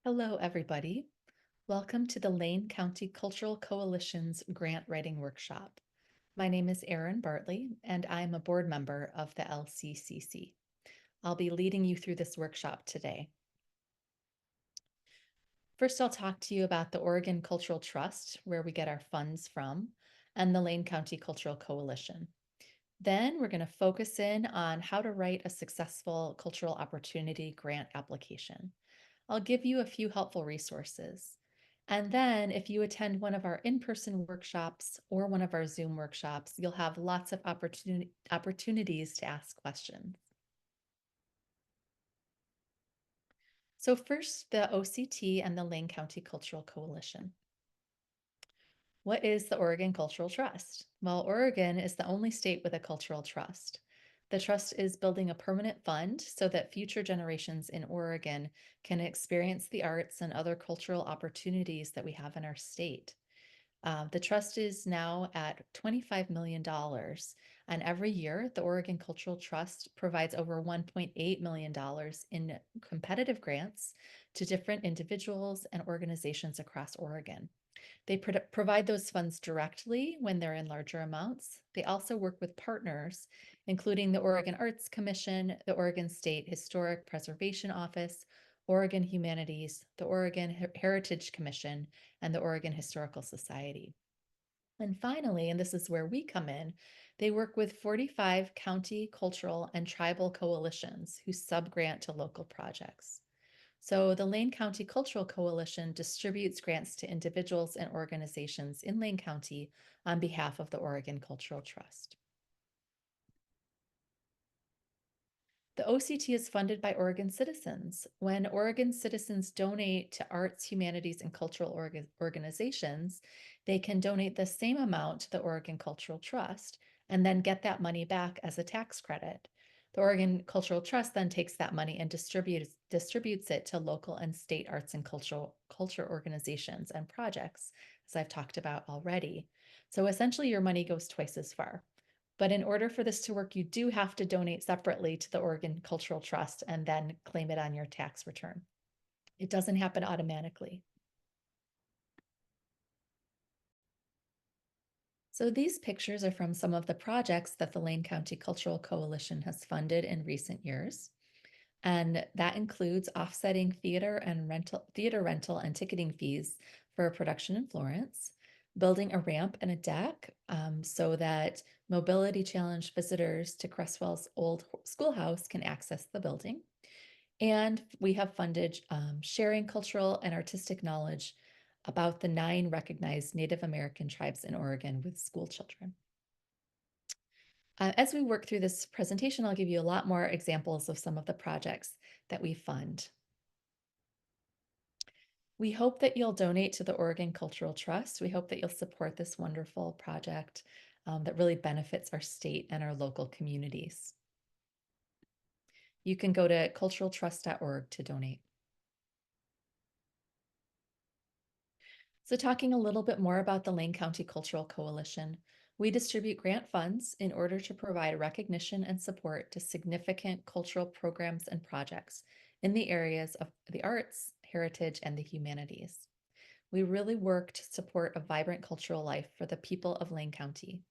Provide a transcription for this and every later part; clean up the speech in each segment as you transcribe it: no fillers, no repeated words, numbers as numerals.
Hello, everybody. Welcome to the Lane County Cultural Coalition's Grant Writing Workshop. My name is Erin Bartley, and I'm a board member of the LCCC. I'll be leading you through this workshop today. First, I'll talk to you about the Oregon Cultural Trust, where we get our funds from, and the Lane County Cultural Coalition. Then we're going to focus in on how to write a successful cultural opportunity grant application. I'll give you a few helpful resources. And then if you attend one of our in-person workshops or one of our Zoom workshops, you'll have lots of opportunities to ask questions. So first, the OCT and the Lane County Cultural Coalition. What is the Oregon Cultural Trust? Well, Oregon is the only state with a cultural trust. The trust is building a permanent fund so that future generations in Oregon can experience the arts and other cultural opportunities that we have in our state. The trust is now at $25 million, and every year the Oregon Cultural Trust provides over $1.8 million in competitive grants to different individuals and organizations across Oregon. They provide those funds directly when they're in larger amounts. They also work with partners, including the Oregon Arts Commission, the Oregon State Historic Preservation Office, Oregon Humanities, the Oregon Heritage Commission, and the Oregon Historical Society. And finally, and this is where we come in, they work with 45 county, cultural, and tribal coalitions who subgrant to local projects. So the Lane County Cultural Coalition distributes grants to individuals and organizations in Lane County on behalf of the Oregon Cultural Trust. The OCT is funded by Oregon citizens. When Oregon citizens donate to arts, humanities, and cultural organizations, they can donate the same amount to the Oregon Cultural Trust and then get that money back as a tax credit. The Oregon Cultural Trust then takes that money and distributes it to local and state arts and culture organizations and projects, as I've talked about already. So essentially, your money goes twice as far. But in order for this to work, you do have to donate separately to the Oregon Cultural Trust and then claim it on your tax return. It doesn't happen automatically. So these pictures are from some of the projects that the Lane County Cultural Coalition has funded in recent years. And that includes offsetting theater rental and ticketing fees for a production in Florence, building a ramp and a deck so that mobility challenged visitors to Cresswell's old schoolhouse can access the building. And we have funded sharing cultural and artistic knowledge about the 9 recognized Native American tribes in Oregon with school children. As we work through this presentation, I'll give you a lot more examples of some of the projects that we fund. We hope that you'll donate to the Oregon Cultural Trust. We hope that you'll support this wonderful project that really benefits our state and our local communities. You can go to culturaltrust.org to donate. So talking a little bit more about the Lane County Cultural Coalition, we distribute grant funds in order to provide recognition and support to significant cultural programs and projects in the areas of the arts, heritage, and the humanities. We really work to support a vibrant cultural life for the people of Lane County.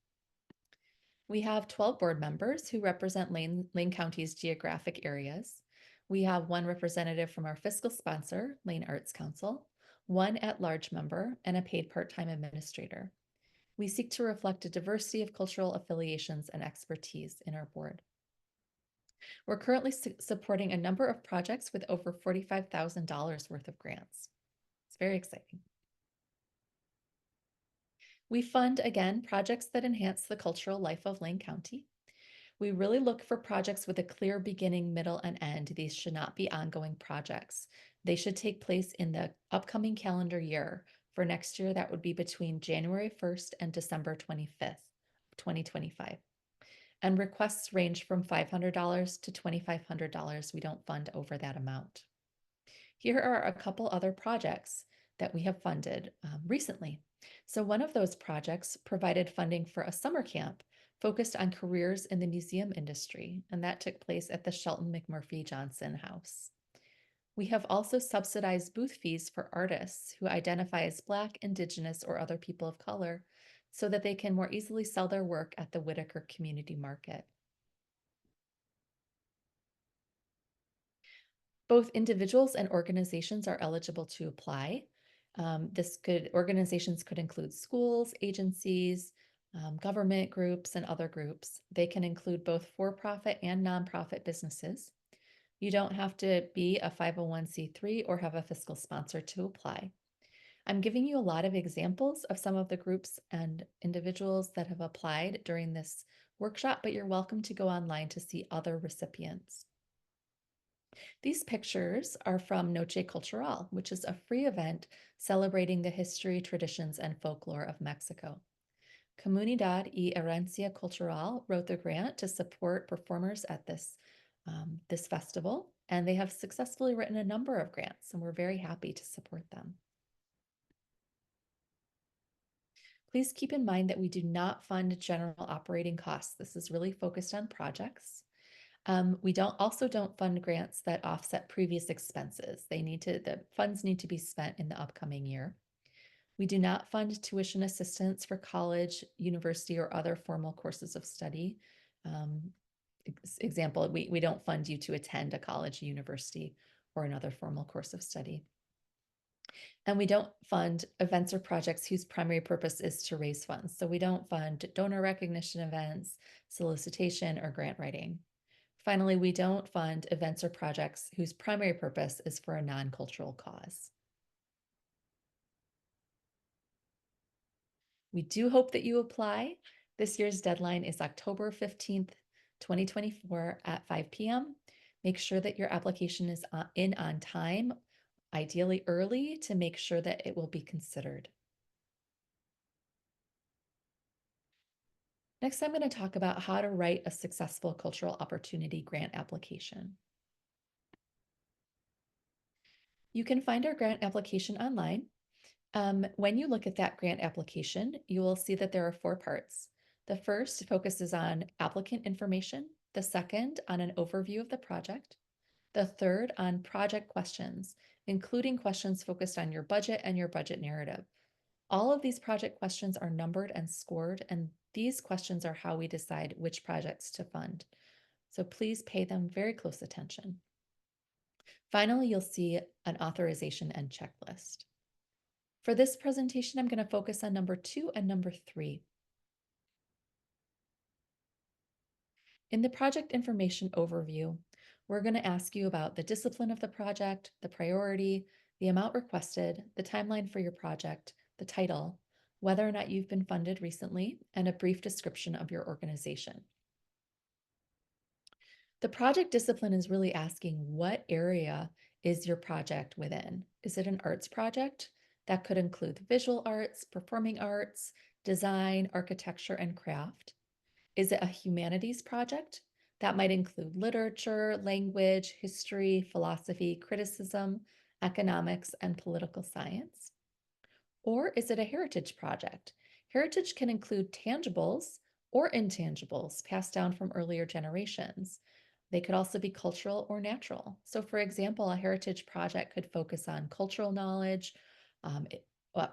We have 12 board members who represent Lane County's geographic areas. We have one representative from our fiscal sponsor, Lane Arts Council, one at-large member, and a paid part-time administrator. We seek to reflect a diversity of cultural affiliations and expertise in our board. We're currently supporting a number of projects with over $45,000 worth of grants. It's very exciting. We fund, again, projects that enhance the cultural life of Lane County. We really look for projects with a clear beginning, middle, and end. These should not be ongoing projects. They should take place in the upcoming calendar year. For next year, that would be between January 1st and December 25th, 2025. And requests range from $500 to $2,500. We don't fund over that amount. Here are a couple other projects that we have funded recently. So one of those projects provided funding for a summer camp focused on careers in the museum industry, and that took place at the Shelton McMurphy Johnson House. We have also subsidized booth fees for artists who identify as Black, Indigenous, or other people of color so that they can more easily sell their work at the Whitaker Community Market. Both individuals and organizations are eligible to apply. Organizations could include schools, agencies, government groups, and other groups. They can include both for-profit and nonprofit businesses. You don't have to be a 501c3 or have a fiscal sponsor to apply. I'm giving you a lot of examples of some of the groups and individuals that have applied during this workshop, but you're welcome to go online to see other recipients. These pictures are from Noche Cultural, which is a free event celebrating the history, traditions, and folklore of Mexico. Comunidad y Herencia Cultural wrote the grant to support performers at this festival, and they have successfully written a number of grants, and we're very happy to support them. Please keep in mind that we do not fund general operating costs. This is really focused on projects. We don't fund grants that offset previous expenses. The funds need to be spent in the upcoming year. We do not fund tuition assistance for college, university, or other formal courses of study. Example, we don't fund you to attend a college, university, or another formal course of study. And we don't fund events or projects whose primary purpose is to raise funds. So we don't fund donor recognition events, solicitation, or grant writing. Finally, we don't fund events or projects whose primary purpose is for a non-cultural cause. We do hope that you apply. This year's deadline is October 15th, 2024 at 5 p.m. Make sure that your application is in on time, ideally early, to make sure that it will be considered. Next, I'm going to talk about how to write a successful cultural opportunity grant application. You can find our grant application online. When you look at that grant application, you will see that there are 4 parts. The first focuses on applicant information, the second on an overview of the project, the third on project questions, including questions focused on your budget and your budget narrative. All of these project questions are numbered and scored, and these questions are how we decide which projects to fund. So please pay them very close attention. Finally, you'll see an authorization and checklist. For this presentation, I'm going to focus on number 2 and number 3. In the project information overview, we're going to ask you about the discipline of the project, the priority, the amount requested, the timeline for your project, the title, whether or not you've been funded recently, and a brief description of your organization. The project discipline is really asking what area is your project within? Is it an arts project? That could include visual arts, performing arts, design, architecture, and craft. Is it a humanities project? That might include literature, language, history, philosophy, criticism, economics, and political science. Or is it a heritage project? Heritage can include tangibles or intangibles passed down from earlier generations. They could also be cultural or natural. So for example, a heritage project could focus on cultural knowledge.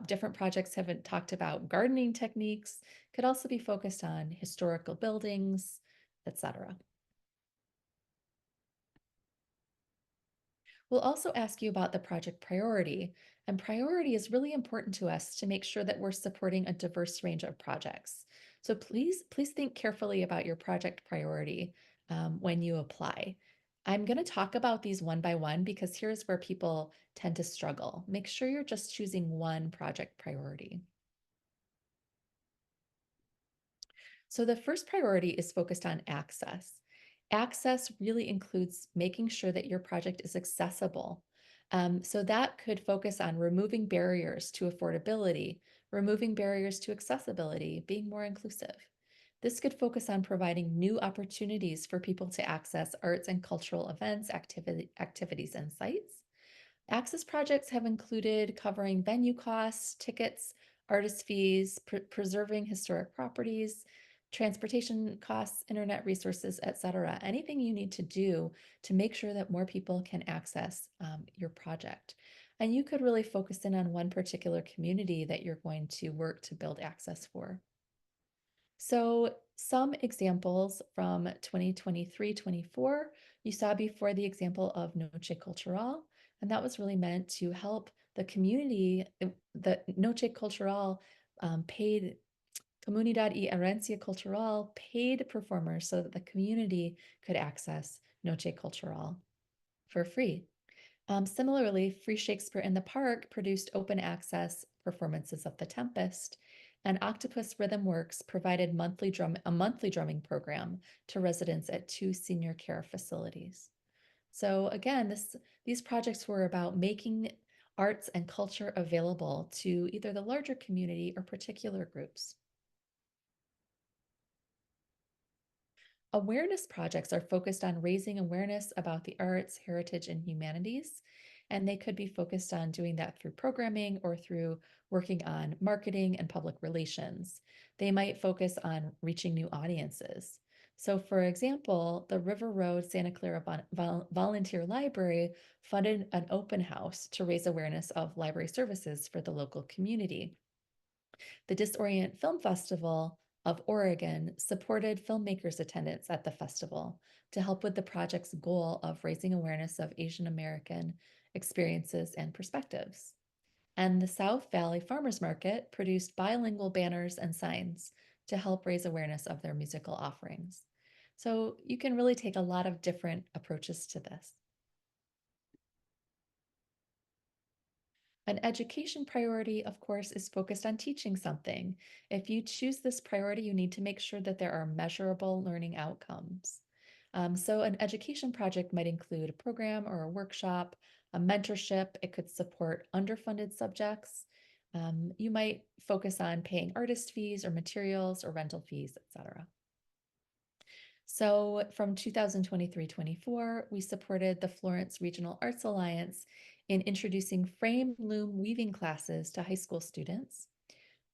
Different projects haven't talked about gardening techniques, could also be focused on historical buildings, etc. We'll also ask you about the project priority, and priority is really important to us to make sure that we're supporting a diverse range of projects. So please think carefully about your project priority when you apply. I'm going to talk about these one by one because here's where people tend to struggle. Make sure you're just choosing one project priority. So the first priority is focused on access. Access really includes making sure that your project is accessible. So that could focus on removing barriers to affordability, removing barriers to accessibility, being more inclusive. This could focus on providing new opportunities for people to access arts and cultural events, activities, and sites. Access projects have included covering venue costs, tickets, artist fees, preserving historic properties, transportation costs, internet resources, etc. Anything you need to do to make sure that more people can access your project. And you could really focus in on one particular community that you're going to work to build access for. So some examples from 2023-24, you saw before the example of Noche Cultural, and that was really meant to help the community. The Noche Cultural paid Comunidad y Herencia Cultural paid performers so that the community could access Noche Cultural for free. Similarly, Free Shakespeare in the Park produced open access performances of The Tempest, and Octopus Rhythm Works provided a monthly drumming program to residents at 2 senior care facilities. So again, these projects were about making arts and culture available to either the larger community or particular groups. Awareness projects are focused on raising awareness about the arts, heritage, and humanities, and they could be focused on doing that through programming or through working on marketing and public relations. They might focus on reaching new audiences. So, for example, the River Road Santa Clara Volunteer Library funded an open house to raise awareness of library services for the local community. The Disorient Film Festival of Oregon supported filmmakers' attendance at the festival to help with the project's goal of raising awareness of Asian American experiences and perspectives. And the South Valley Farmers Market produced bilingual banners and signs to help raise awareness of their musical offerings. So you can really take a lot of different approaches to this. An education priority, of course, is focused on teaching something. If you choose this priority, you need to make sure that there are measurable learning outcomes. So an education project might include a program or a workshop, a mentorship. It could support underfunded subjects. You might focus on paying artist fees or materials or rental fees, etc. So from 2023-24, we supported the Florence Regional Arts Alliance in introducing frame loom weaving classes to high school students.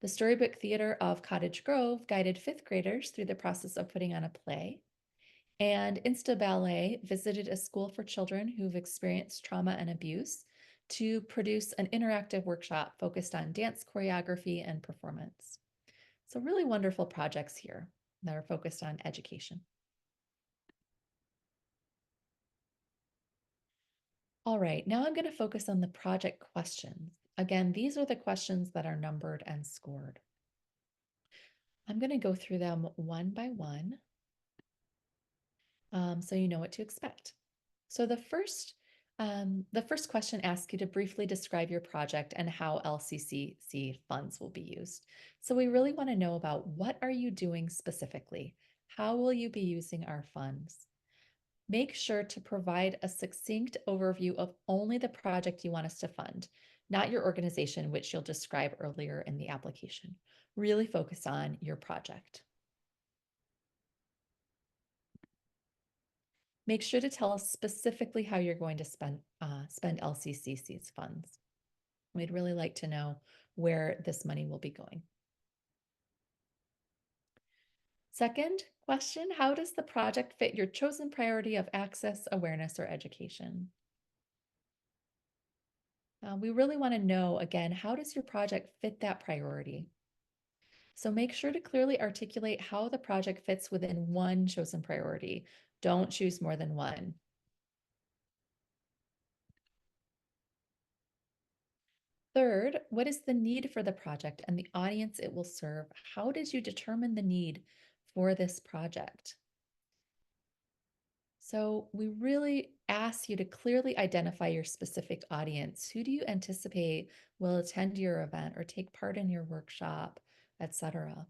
The Storybook Theater of Cottage Grove guided fifth graders through the process of putting on a play. And Insta Ballet visited a school for children who've experienced trauma and abuse to produce an interactive workshop focused on dance choreography and performance. So really wonderful projects here that are focused on education. All right, now I'm going to focus on the project questions. Again, these are the questions that are numbered and scored. I'm going to go through them one by one so you know what to expect. So the first question asks you to briefly describe your project and how LCCC funds will be used. So we really want to know about what are you doing specifically? How will you be using our funds? Make sure to provide a succinct overview of only the project you want us to fund, not your organization, which you'll describe earlier in the application. Really focus on your project. Make sure to tell us specifically how you're going to spend LCCC's funds. We'd really like to know where this money will be going. Second question, how does the project fit your chosen priority of access, awareness, or education? We really want to know, again, how does your project fit that priority? So make sure to clearly articulate how the project fits within one chosen priority. Don't choose more than one. Third, what is the need for the project and the audience it will serve? How did you determine the need for this project? So we really ask you to clearly identify your specific audience. Who do you anticipate will attend your event or take part in your workshop, etc.?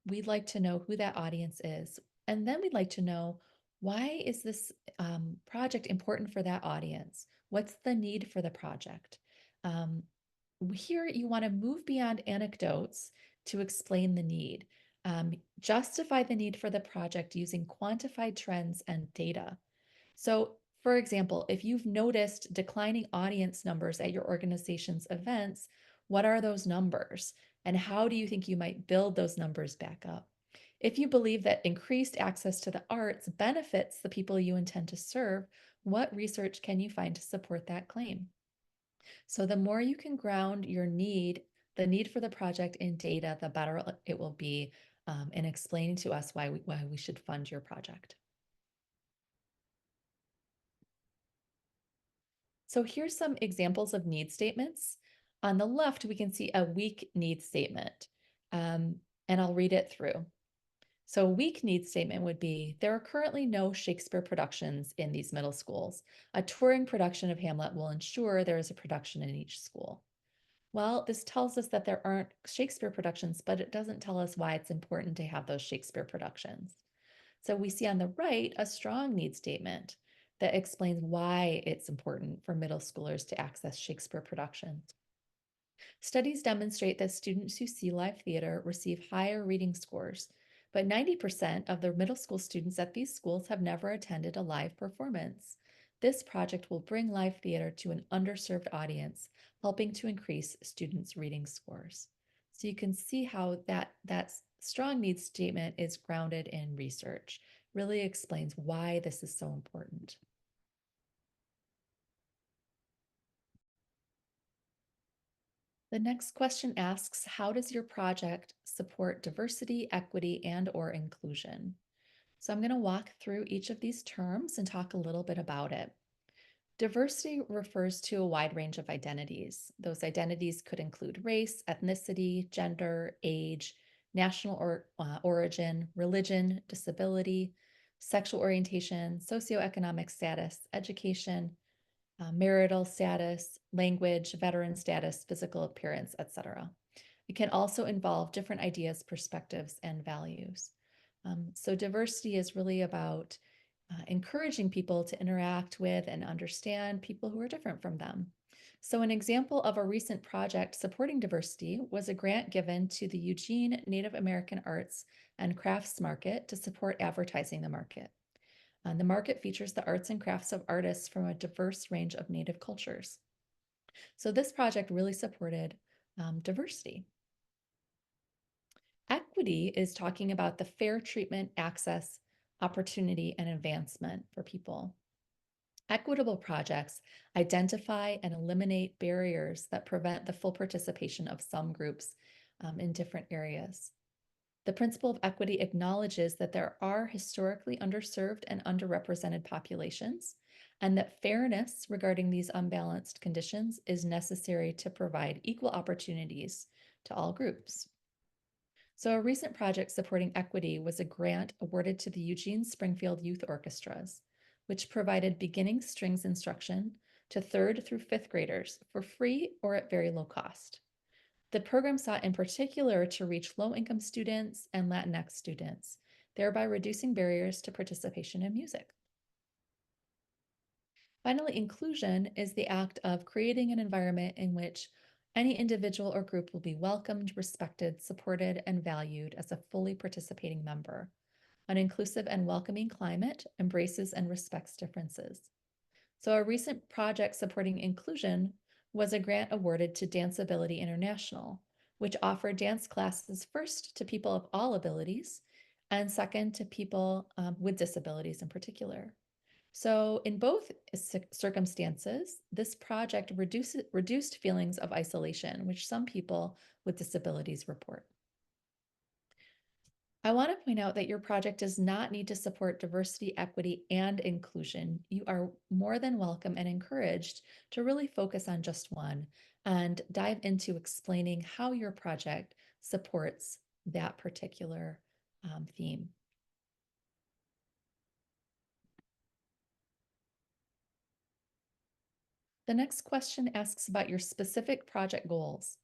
We'd like to know who that audience is. And then we'd like to know, why is this project important for that audience? What's the need for the project? Here, you want to move beyond anecdotes to explain the need. Justify the need for the project using quantified trends and data. So, for example, if you've noticed declining audience numbers at your organization's events, what are those numbers? And how do you think you might build those numbers back up? If you believe that increased access to the arts benefits the people you intend to serve, what research can you find to support that claim? So the more you can ground the need for the project in data, the better it will be in explaining to us why we should fund your project. So here's some examples of need statements. On the left, we can see a weak need statement, and I'll read it through. So a weak need statement would be, there are currently no Shakespeare productions in these middle schools. A touring production of Hamlet will ensure there is a production in each school. Well, this tells us that there aren't Shakespeare productions, but it doesn't tell us why it's important to have those Shakespeare productions. So we see on the right a strong need statement that explains why it's important for middle schoolers to access Shakespeare productions. Studies demonstrate that students who see live theater receive higher reading scores, but 90% of the middle school students at these schools have never attended a live performance. This project will bring live theater to an underserved audience, helping to increase students' reading scores. So you can see how that strong needs statement is grounded in research, really explains why this is so important. The next question asks, how does your project support diversity, equity, and/or inclusion? So I'm going to walk through each of these terms and talk a little bit about it. Diversity refers to a wide range of identities. Those identities could include race, ethnicity, gender, age, national origin, religion, disability, sexual orientation, socioeconomic status, education, marital status, language, veteran status, physical appearance, etc. It can also involve different ideas, perspectives, and values. So diversity is really about encouraging people to interact with and understand people who are different from them. So an example of a recent project supporting diversity was a grant given to the Eugene Native American Arts and Crafts Market to support advertising the market. The market features the arts and crafts of artists from a diverse range of Native cultures. So this project really supported diversity. Equity is talking about the fair treatment, access, opportunity, and advancement for people. Equitable projects identify and eliminate barriers that prevent the full participation of some groups in different areas. The principle of equity acknowledges that there are historically underserved and underrepresented populations, and that fairness regarding these unbalanced conditions is necessary to provide equal opportunities to all groups. So a recent project supporting equity was a grant awarded to the Eugene Springfield Youth Orchestras, which provided beginning strings instruction to 3rd through 5th graders for free or at very low cost. The program sought in particular to reach low-income students and Latinx students, thereby reducing barriers to participation in music. Finally, inclusion is the act of creating an environment in which any individual or group will be welcomed, respected, supported, and valued as a fully participating member. An inclusive and welcoming climate embraces and respects differences. So a recent project supporting inclusion was a grant awarded to Danceability International, which offered dance classes first to people of all abilities and second to people with disabilities in particular. So in both circumstances, this project reduced feelings of isolation, which some people with disabilities report. I want to point out that your project does not need to support diversity, equity, and inclusion. You are more than welcome and encouraged to really focus on just one and dive into explaining how your project supports that particular theme. The next question asks about your specific project goals.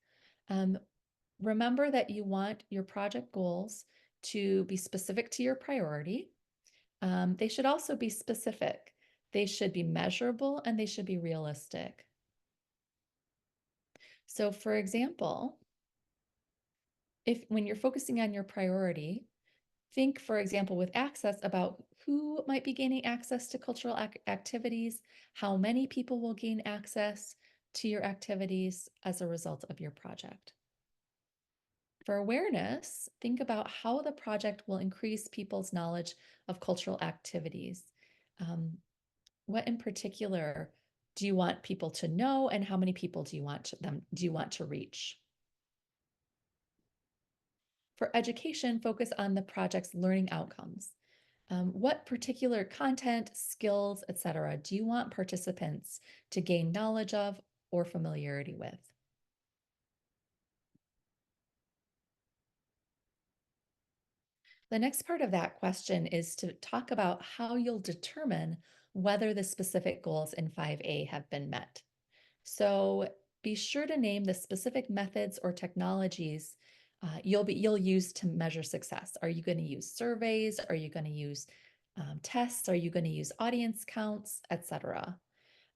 Remember that you want your project goals to be specific to your priority. They should also be specific. They should be measurable and they should be realistic. So for example, when you're focusing on your priority, think, for example, with access about who might be gaining access to cultural activities, how many people will gain access to your activities as a result of your project. For awareness, think about how the project will increase people's knowledge of cultural activities. Um, what in particular do you want people to know, and how many people do you want to reach? For education, focus on the project's learning outcomes. What particular content, skills, etc., do you want participants to gain knowledge of or familiarity with? The next part of that question is to talk about how you'll determine whether the specific goals in 5A have been met. So be sure to name the specific methods or technologies you'll use to measure success. Are you going to use surveys? Are you going to use tests? Are you going to use audience counts, etc.?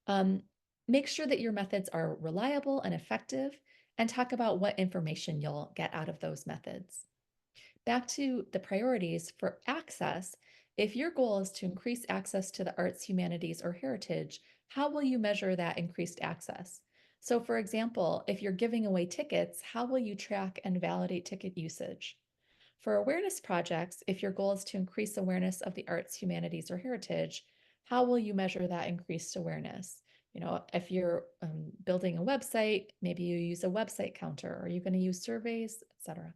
Um, make sure that your methods are reliable and effective, and talk about what information you'll get out of those methods. Back to the priorities for access, if your goal is to increase access to the arts, humanities, or heritage, how will you measure that increased access? So, for example, if you're giving away tickets, how will you track and validate ticket usage? For awareness projects, if your goal is to increase awareness of the arts, humanities, or heritage, how will you measure that increased awareness? If you're building a website, maybe you use a website counter. Are you going to use surveys, etc.?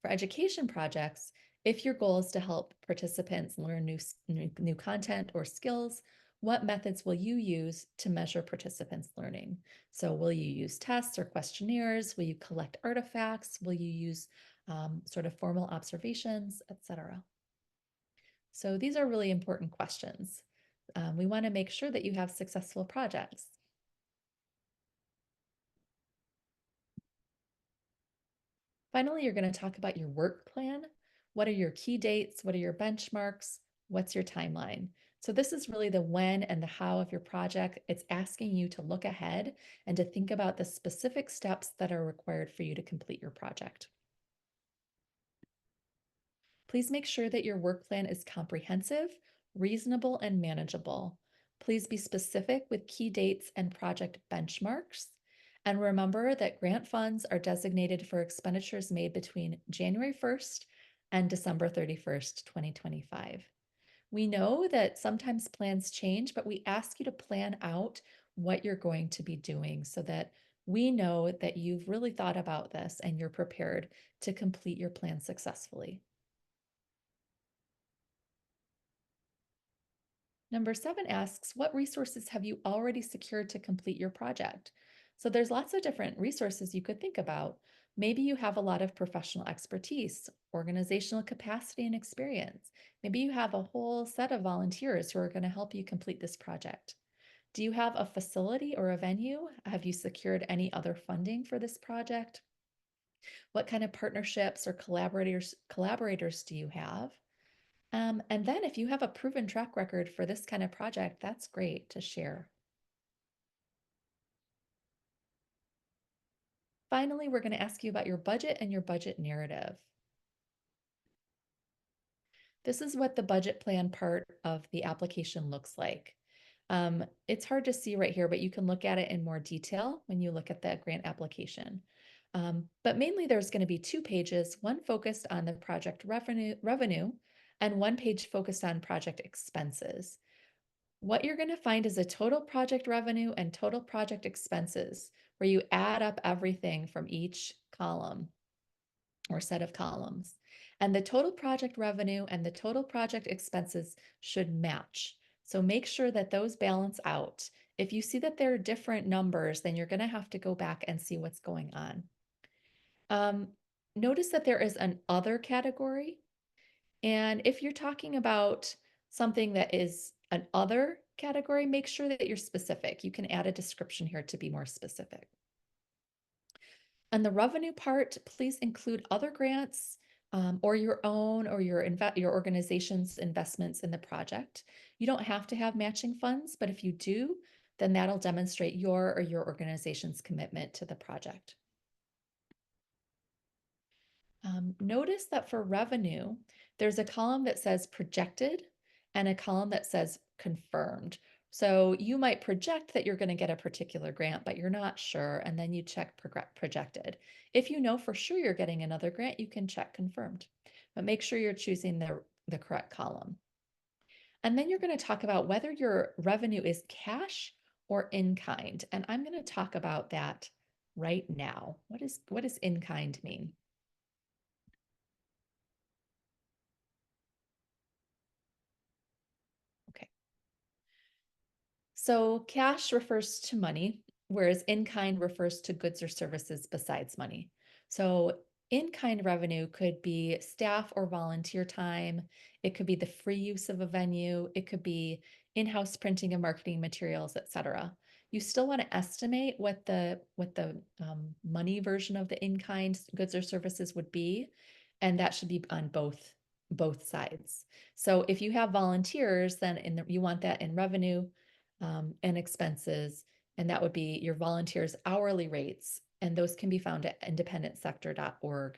For education projects, if your goal is to help participants learn new content or skills, what methods will you use to measure participants' learning? So, will you use tests or questionnaires? Will you collect artifacts? Will you use sort of formal observations, etc.? So, these are really important questions. We want to make sure that you have successful projects. Finally, you're going to talk about your work plan. What are your key dates? What are your benchmarks? What's your timeline? So this is really the when and the how of your project. It's asking you to look ahead and to think about the specific steps that are required for you to complete your project. Please make sure that your work plan is comprehensive, reasonable, and manageable. Please be specific with key dates and project benchmarks. And remember that grant funds are designated for expenditures made between January 1st and December 31st, 2025. We know that sometimes plans change, but we ask you to plan out what you're going to be doing so that we know that you've really thought about this and you're prepared to complete your plan successfully. Number 7 asks, what resources have you already secured to complete your project? So there's lots of different resources you could think about. Maybe you have a lot of professional expertise, organizational capacity, and experience. Maybe you have a whole set of volunteers who are going to help you complete this project. Do you have a facility or a venue? Have you secured any other funding for this project? What kind of partnerships or collaborators do you have? And then if you have a proven track record for this kind of project, that's great to share. Finally, we're going to ask you about your budget and your budget narrative. This is what the budget plan part of the application looks like. It's hard to see right here, but you can look at it in more detail when you look at the grant application. But mainly there's going to be 2 pages, one focused on the project revenue and one page focused on project expenses. What you're going to find is a total project revenue and total project expenses, where you add up everything from each column or set of columns. And the total project revenue and the total project expenses should match. So make sure that those balance out. If you see that there are different numbers, then you're going to have to go back and see what's going on. Notice that there is an other category. And if you're talking about something that is an other category, make sure that you're specific. You can add a description here to be more specific. On the revenue part, please include other grants or your own or your organization's investments in the project. You don't have to have matching funds, but if you do, then that'll demonstrate your or your organization's commitment to the project. Notice that for revenue, there's a column that says projected and a column that says confirmed. So you might project that you're going to get a particular grant, but you're not sure, and then you check projected. If you know for sure you're getting another grant, you can check confirmed, but make sure you're choosing the correct column. And then you're going to talk about whether your revenue is cash or in kind. And I'm going to talk about that right now. What does in kind mean? Okay. So cash refers to money, whereas in kind refers to goods or services besides money. So in kind revenue could be staff or volunteer time. It could be the free use of a venue. It could be in-house printing of marketing materials, etc. You still want to estimate what the money version of the in-kind goods or services would be, and that should be on both sides. So if you have volunteers, then you want that in revenue and expenses, and that would be your volunteers' hourly rates, and those can be found at independentsector.org.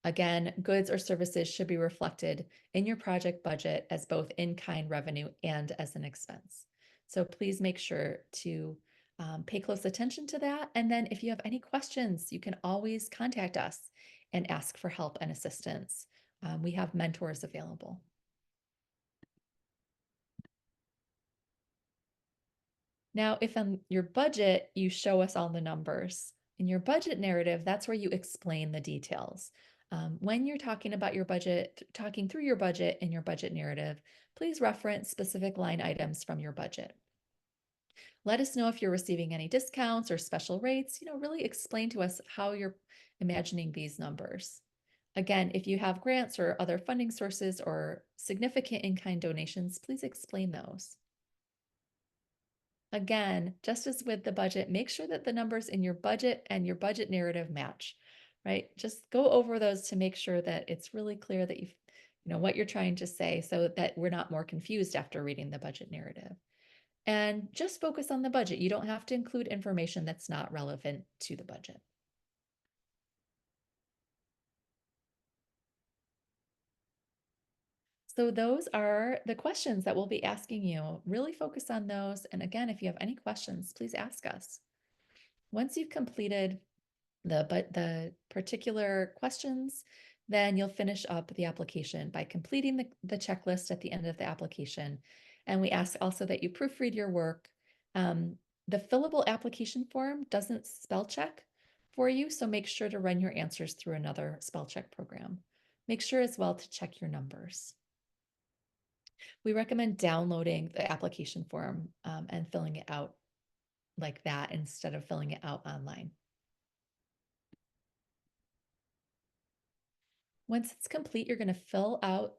Again, goods or services should be reflected in your project budget as both in-kind revenue and as an expense. So please make sure to pay close attention to that. And then if you have any questions, you can always contact us and ask for help and assistance. We have mentors available. Now, if on your budget, you show us all the numbers, in your budget narrative, that's where you explain the details. When you're talking about your budget, talking through your budget in your budget narrative, please reference specific line items from your budget. Let us know if you're receiving any discounts or special rates. Really explain to us how you're imagining these numbers. Again, if you have grants or other funding sources or significant in-kind donations, please explain those. Again, just as with the budget, make sure that the numbers in your budget and your budget narrative match, right? Just go over those to make sure that it's really clear that you know what you're trying to say so that we're not more confused after reading the budget narrative. And just focus on the budget. You don't have to include information that's not relevant to the budget. So those are the questions that we'll be asking you. Really focus on those. And again, if you have any questions, please ask us. Once you've completed the particular questions, then you'll finish up the application by completing the checklist at the end of the application. And we ask also that you proofread your work. The fillable application form doesn't spell check for you, so make sure to run your answers through another spell check program. Make sure as well to check your numbers. We recommend downloading the application form and filling it out like that instead of filling it out online. Once it's complete, you're going to fill out,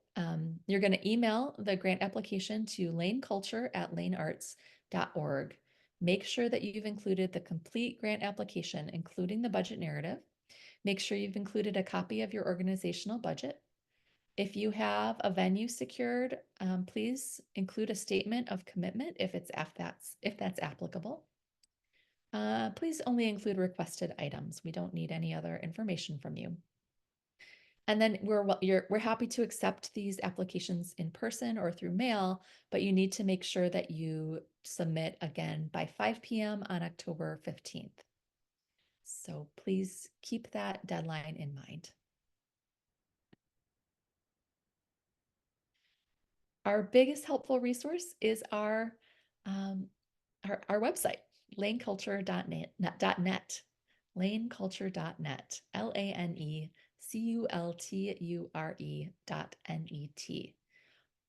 you're going to email the grant application to laneculture@lanearts.org. Make sure that you've included the complete grant application, including the budget narrative. Make sure you've included a copy of your organizational budget. If you have a venue secured, please include a statement of commitment if that's applicable. Please only include requested items. We don't need any other information from you. And then we're happy to accept these applications in person or through mail, but you need to make sure that you submit again by 5 p.m. on October 15th. So please keep that deadline in mind. Our biggest helpful resource is our website, laneculture.net, laneculture.net, laneculture.net.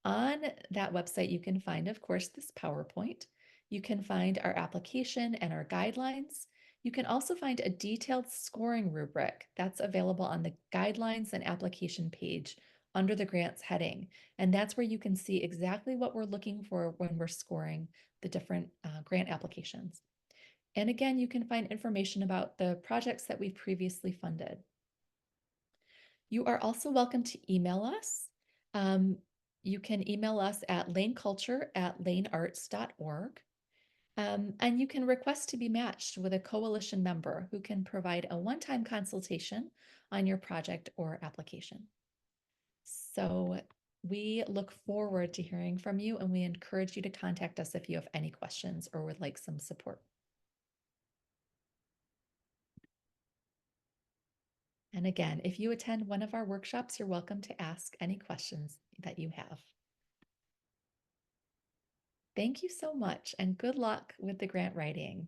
On that website, you can find, of course, this PowerPoint. You can find our application and our guidelines. You can also find a detailed scoring rubric that's available on the guidelines and application page under the grants heading. And that's where you can see exactly what we're looking for when we're scoring the different grant applications. And again, you can find information about the projects that we've previously funded. You are also welcome to email us. You can email us at laneculture@lanearts.org. And you can request to be matched with a coalition member who can provide a one-time consultation on your project or application. So We look forward to hearing from you, and we encourage you to contact us if you have any questions or would like some support. And again, if you attend one of our workshops, you're welcome to ask any questions that you have. Thank you so much, and good luck with the grant writing.